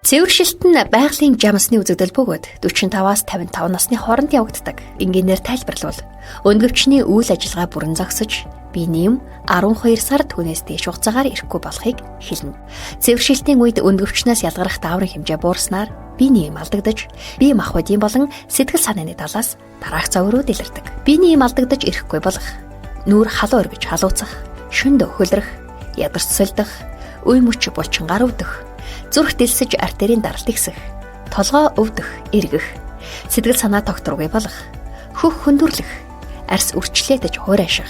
Цэвэршилт нь байгалийн жамсны үзэгдэл бөгөөд 45-аас 55 насны хооронд явагддаг. Энгийнээр тайлбарлавал өндгөвчний үйл ажиллагаа бүрэн зогсож, бие нэм 12 сар түүнээс дээш хугацаагаар ирэхгүй болохыг хэлнэ. Цэвэршилтийн үед өндгөвчнөөс ялгарах дааврын хэмжээ буурснаар бие нэм алдагдаж, бие махбодын болон сэтгэл санааны талаас дараах зоврууд илэрдэг. Бие нэм алдагдаж ирэхгүй болох, нүүр халуун өргөж халууцах, шөндө хөлрөх, ядарч сольдох, үе мөч булчингаар өвдөх, зүрх дэлсэж артерийн даралт ихсэх, толгой өвдөх, эргэх, сэтгэл санаа тогтворгүй болох, хөх хөндөрлөх, арьс үрчлээдэж хуурайших,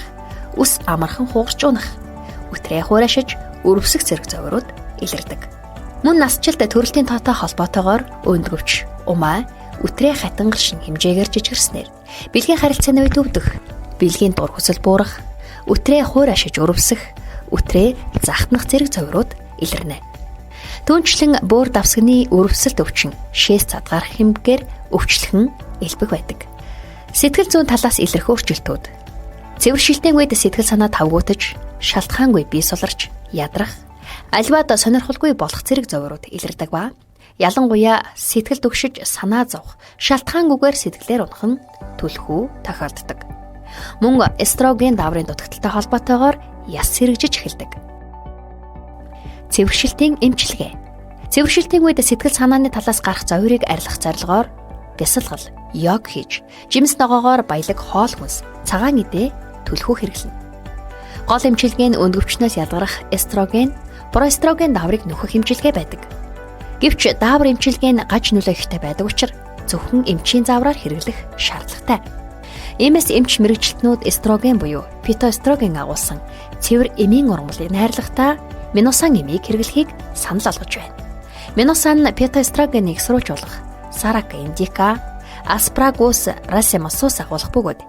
үс амархан хугарч унах, үтрээ хуурайшиж өрөвсөх зэрэг зоврууд илэрдэг. Мөн насжилт төрөлтийн тоотой холбоотойгоор өндгөвч, умаа, үтрээ хатангаршин хэмжээгээр жижигэрснээр бэлгийн харилцааны үед өвдөх, бэлгийн дур хүсэл буурах, үтрээ хуурайшиж өрөвсөх, үтрээ захтнах зэрэг зоврууд илэрнэ. Түүнчлэн бөөр давсганы өрөвсөлт өвчин шээс задгарах хэмгээр өвчлөхөн элбэг байдаг. Сэтгэл зүйн талаас илэрх өөрчлөлтүүд. Цэвэршилтийн үед сэтгэл санаа тавгуутаж, шалтгаангүй бие суларч, ядрах, альваад сонирхолгүй болох зэрэг зоврууд илэрдэг ба ялангуяа сэтгэл төгшиж санаа зовх, шалтгаангүйгээр сэтгэлээр унах нь түлхүү тохиолддог. Мөн эстроген дааврын дутагдaltaй холбоотойгоор яс сэргэж эхэлдэг. Цэвэршилтийн эмчилгээ. Цэвэршилтийн үед сэтгэл санааны талаас гарах зоврыг арилгах зорилгоор бясалгал, йог хийж, жимс ногоогоор баялаг хоол хүнс, цагаан идэ түлхүү хэрэглэнэ. Гол эмчилгээ нь өндгөвчнөөс ялгарах эстроген, проэстроген дааврыг нөхөх эмчилгээ байдаг. Гэвч даавар эмчилгээ нь гаж нөлөө ихтэй байдаг учраас зөвхөн эмчийн заавраар хэрэглэх шаардлагатай. Иймээс эмч мэрэгчлэтнүүд эстроген буюу фитоэстроген агуулсан цэвэр эмийн ургамлын найрлагатай миносан эмийг хэрэглэхийг санал болгож байна. Миносан нь фитоэстрогеныг сурвалжуулах Сарака индика, Аспарагус расемасус агуулах бөгөөд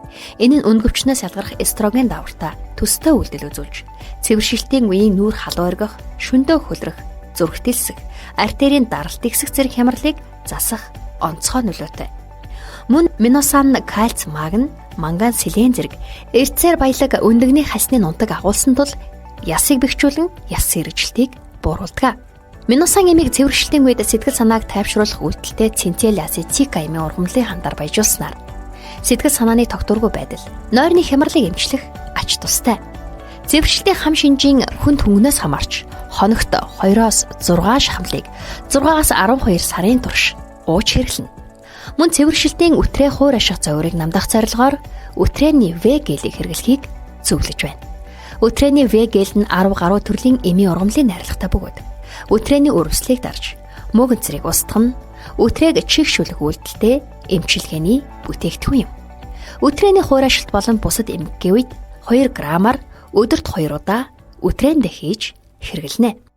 энэ нь өндгөвчнөөс ялгарах эстроген даавартай төстэй үйлдэл үзүүлж, цэвэршилтийн үеийн нүүр халуун өргөх, шөндөө хөлрөх, зүрх дэлсэх, артерийн даралт ихсэх зэрэг хямралыг засах онцгой нөлөөтэй. Мөн миносан кальц, магн, манган, селен зэрэг эрцээр баялаг өндөгний хасны нунтаг агуулсан тул ясыг бэхжүүлэн яс сэргэлтийг бууруулдаг. Миносан эмийг цэвэршилтийн үед сэтгэл санааг тайвшруулах үйлдэлтэй цинтиалазицика эмийн ургамлын хандар баяжуулснаар сэтгэл санааны тогтворгүй байдал, нойрны хямралыг эмчлэх ач тустай. Цэвэршилтийн хам шинжийн хүнд хөнгөнөөс хамаарч хоногт 2-оос 6 шахамлыг 6-аас 12 сарын турш ууж хэрэглэнэ. Мөн цэвэршилтийн үтрээ хуурайших зоврыг намдах зорилгоор үтрээний В гелийг хэрэглэхийг зөвлөж байна. Үтрээний В гел нь 10 гаруй төрлийн эмийн ургамлын найрлагатай бөгөөд үтрээний өрөвслийг дарж, мөөгөн цэрэг устгах нь үтрээг чигшүүлэх үйлдэлтэй эмчилгээний бүтээгдэхүүн юм. Үтрээний хуурайшилт болон бусад эмгэгийн үед 2 грамаар өдөрт 2 удаа үтрээндээ хийж хэрэглэнэ.